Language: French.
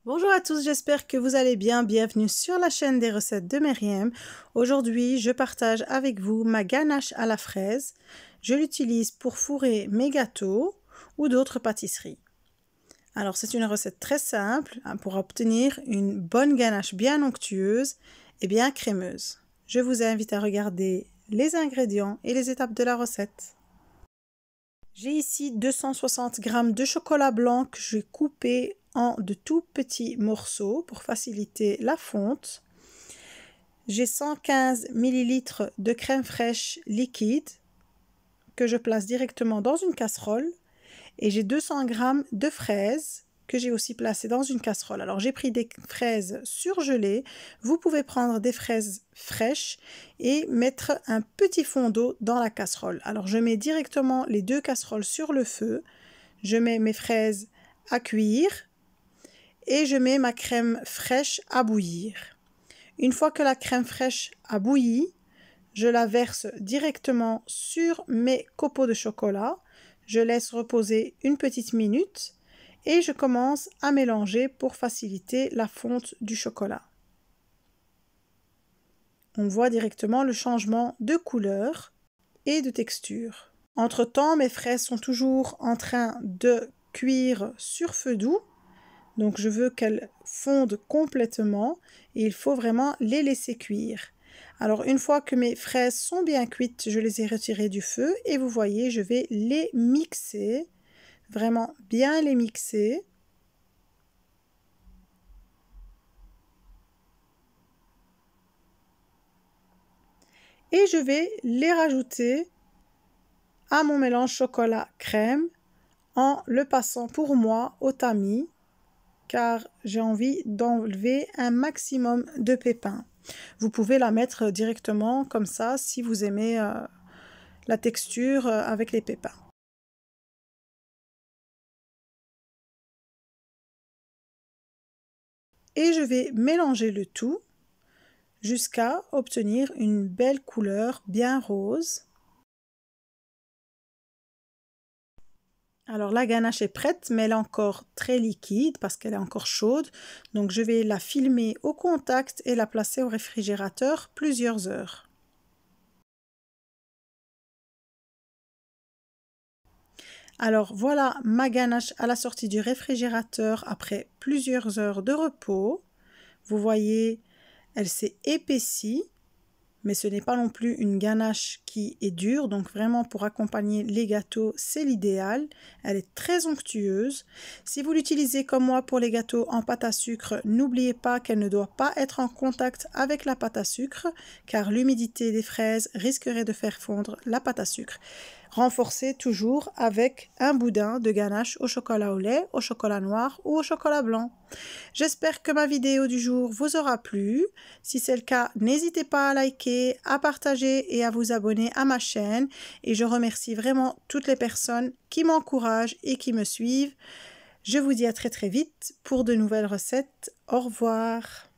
Bonjour à tous, j'espère que vous allez bien. Bienvenue sur la chaîne des recettes de Myriam. Aujourd'hui, je partage avec vous ma ganache à la fraise. Je l'utilise pour fourrer mes gâteaux ou d'autres pâtisseries. Alors, c'est une recette très simple pour obtenir une bonne ganache bien onctueuse et bien crémeuse. Je vous invite à regarder les ingrédients et les étapes de la recette. J'ai ici 260 g de chocolat blanc que je vais couper en de tout petits morceaux pour faciliter la fonte. J'ai 115 ml de crème fraîche liquide que je place directement dans une casserole et j'ai 200 g de fraises que j'ai aussi placées dans une casserole. Alors j'ai pris des fraises surgelées, vous pouvez prendre des fraises fraîches et mettre un petit fond d'eau dans la casserole. Alors je mets directement les deux casseroles sur le feu, je mets mes fraises à cuire et je mets ma crème fraîche à bouillir. Une fois que la crème fraîche a bouilli, je la verse directement sur mes copeaux de chocolat. Je laisse reposer une petite minute et je commence à mélanger pour faciliter la fonte du chocolat. On voit directement le changement de couleur et de texture. Entre-temps, mes fraises sont toujours en train de cuire sur feu doux. Donc je veux qu'elles fondent complètement et il faut vraiment les laisser cuire. Alors une fois que mes fraises sont bien cuites, je les ai retirées du feu et vous voyez, je vais les mixer, vraiment bien les mixer. Et je vais les rajouter à mon mélange chocolat-crème en le passant pour moi au tamis car j'ai envie d'enlever un maximum de pépins. Vous pouvez la mettre directement comme ça si vous aimez la texture avec les pépins. Et je vais mélanger le tout jusqu'à obtenir une belle couleur bien rose. Alors la ganache est prête, mais elle est encore très liquide parce qu'elle est encore chaude. Donc je vais la filmer au contact et la placer au réfrigérateur plusieurs heures. Alors voilà ma ganache à la sortie du réfrigérateur après plusieurs heures de repos. Vous voyez, elle s'est épaissie, mais ce n'est pas non plus une ganache qui est dure, donc vraiment pour accompagner les gâteaux, c'est l'idéal. Elle est très onctueuse. Si vous l'utilisez comme moi pour les gâteaux en pâte à sucre, n'oubliez pas qu'elle ne doit pas être en contact avec la pâte à sucre, car l'humidité des fraises risquerait de faire fondre la pâte à sucre. Renforcez toujours avec un boudin de ganache au chocolat au lait, au chocolat noir ou au chocolat blanc. J'espère que ma vidéo du jour vous aura plu. Si c'est le cas, n'hésitez pas à liker, à partager et à vous abonner à ma chaîne. Et je remercie vraiment toutes les personnes qui m'encouragent et qui me suivent. Je vous dis à très vite pour de nouvelles recettes. Au revoir.